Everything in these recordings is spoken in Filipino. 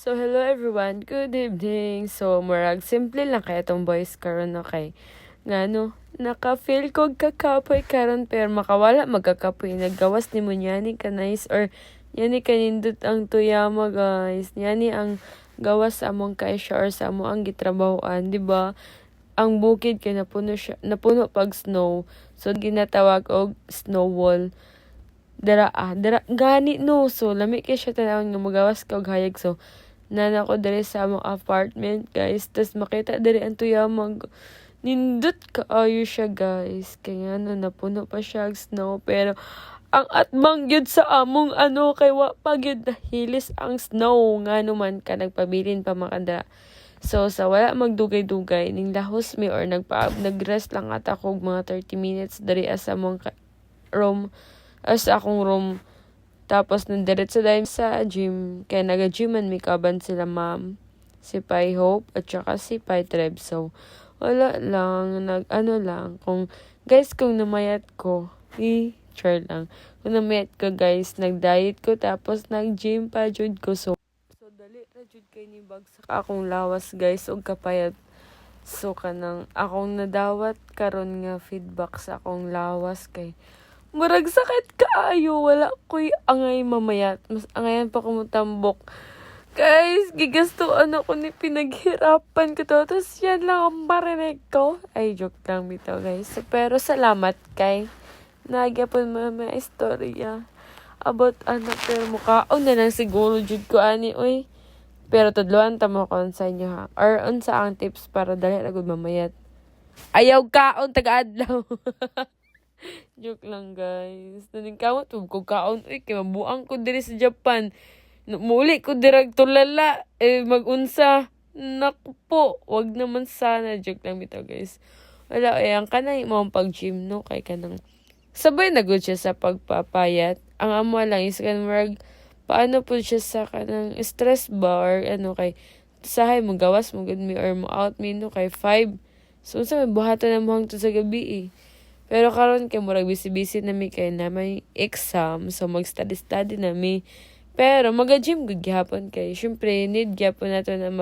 So, hello everyone. Good evening. So, murag simple lang kaya itong voice karon na kay nga no, naka-feel ko kakapoy karon pero makawala magkakapoy. Naggawas ni mo nyani ka nice or nyani kanindot ang tuyama guys. Nyani ang gawas sa among kaisya or sa among ang gitrabahoan, di ba? Ang bukid kay napuno pag snow. So, ginatawag og snow wall. Dara gani no. So, lami kay siya tanawon nga magawas ka og hayag. So, nana ko diri sa among apartment, guys. Tas makita diri ang tuyamang nindot kaayo siya, guys. Kaya nga napuno pa siya og snow. Pero, ang atbang gyud sa among kay wa pa gyud nahilis ang snow. Nga naman ka nagpabilin pa makanda. So, sa wala magdugay-dugay, ning lahos mi or nag-rest lang ata ko mga 30 minutes diri sa among room, as akong room. Tapos, nandiretso dahil sa gym. Kaya naga-gyman may kaban sila ma'am. Si Pai Hope at saka si Pai Treb. So, wala lang. Lang. Kung namayat ko, char lang. Kung namayat ko, guys, nag-diet ko. Tapos, nag-gym pa, jud ko. So, dali na jud kay ni bagsak akong lawas, guys. Og kapayat. So, kanang akong nadawat karon nga feedback sa akong lawas kay murag sakit kaayo, wala ko'y angay mamayat. Mas angayan pa kumutambok. Guys, gigastuan ako ni pinaghirapan ko to. Tapos yan lang ang marinig ko. Ay, joke lang bitaw, guys. So, pero salamat kay nagyapon mo mga istorya about pero mukhaon na lang siguro jud ko ani, uy. Pero tudloan tamo ko sa inyo ha. Or unsa ang tips para dali ra gud mamayat. Ayaw kaon taga-adlaw. Joke lang, guys. Naning kamot ko kaon kay mabuang ko diri sa Japan. Muli ko dirag tulala magunsa. Naku po, wag naman sana. Joke lang bitaw, guys. Wala ang kanay mo pag-gym no kay kanang sabay na good siya sa pagpapayat. Ang amo lang is kanang paano po siya sa kanang stress bar kay sahay mo gawas mo good me or mo out me no kay 5. So sa may buhatan na mo hangtod sa gabi Pero karon kay murag busy-busy na mi kay na may exam, so mag-study na mi. Pero maga-gym gud gihapon kay syempre need gyapon nato na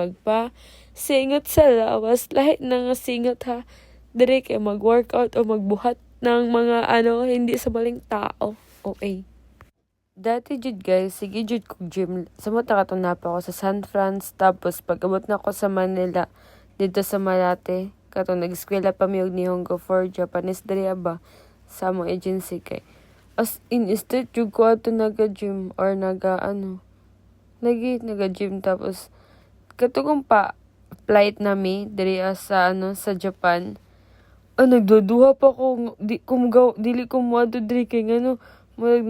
singot sa lawas, lahi na nga singot ha. Dire kay mag-workout o magbuhat ng mga hindi sa maling tao. Okay. Dati jud, guys, sige jud kog gym. Samot nakatong napa ako sa San Franz, tapos pag-abot na ako sa Manila dito sa Malate. Katong nag-eskwela pa mi og Nihongo for Japanese diri ba sa among agency kay as in instead jud ko ato naga-gym or naga-gym tapos katugong pa flight nami diri sa sa Japan. Nagduduha pa ko dili ko moadto diri kay murag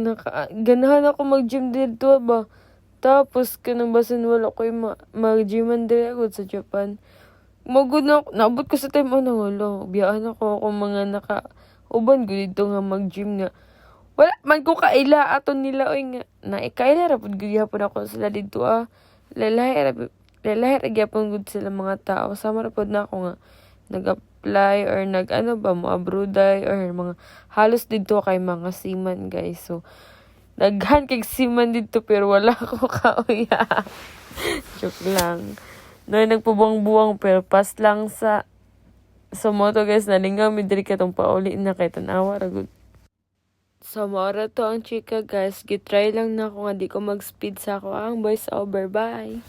ganahan ako mag-gym dito ba. Tapos kanang basin wala ko mag-gyman diri agud sa Japan. Magod na naabot ko sa time wala. Biyaan ako mga uban ko dito nga mag-gym nga. Wala man ko kaila aton nila nga. Naikaila ra pud gyapon ako sila dito Lalahi ra gyapon gud sila mga tao. Sama ra pud na ako nga nag-apply or mo abroad or mga halos dito kay mga seaman, guys. So daghan kay seaman dito pero wala ko kauya. Joke lang. Nagpubuang-buang pero pas lang sa moto, guys. Nalingaw mi diri katong pauli na kay tanawa ra gud. So maora to ang chika, guys. Gitry lang na ako nga di ko mag-speed sa ako ang voice over. Bye.